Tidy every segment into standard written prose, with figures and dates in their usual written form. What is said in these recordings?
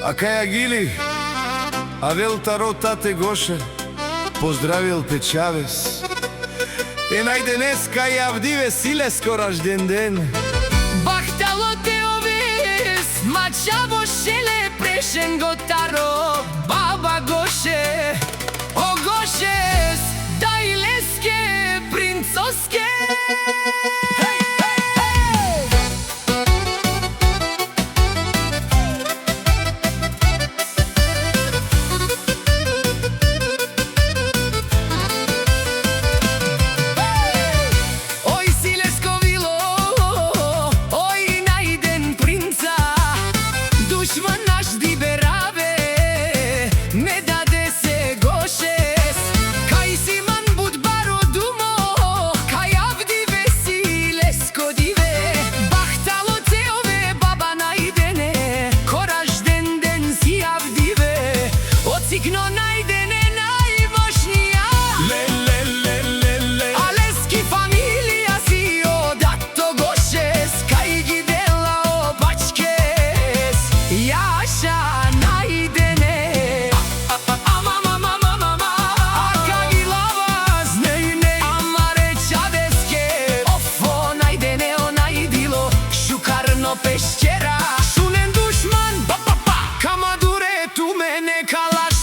А кај Агили, Авел Таро тате Гоше, поздравил Печавес. И најденес кај Авдиве Силеско рожден ден. Бахтало те овес, мачаво шеле прешен го Таро, баба Гоше. О Гошес, дај леске, принцоске. Signo najdene najmoćnija. Aleski familija si odato Gošes, kaj gidela obačkes. Jaša najdene Akagi lavaz nejne Amare čadeske. Ofo najdene o najdilo Šukarno pešćera. Šunen dušman Kamadure tu mene kalaš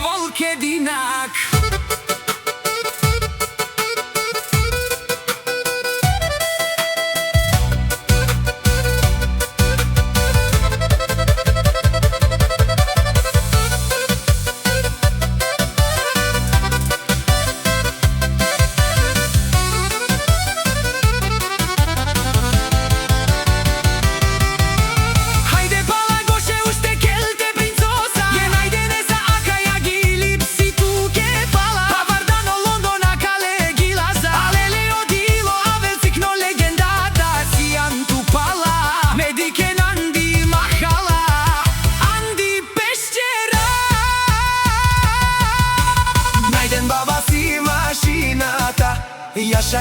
Volkedinak.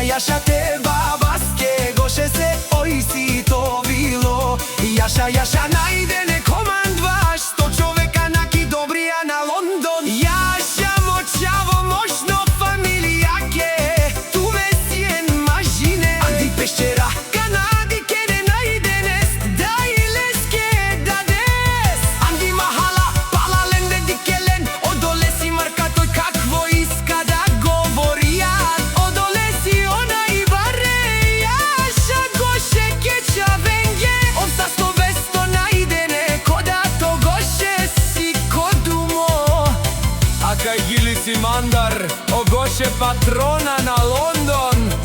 Jaša te babaske Gošese, oj si to bilo. Jaša najdene komandvaš, 100 čoveka naki dobrija na London. Jaša moćavo moćno familijake, tu mesien mažine. Andi pešćera Kanadi kene najdenes, daj leske dades. Andi mahala pala lende dikelen, odole si markatoj kakvo iskada govorija. Kaj Gili si mandar, o Goše patrona na London.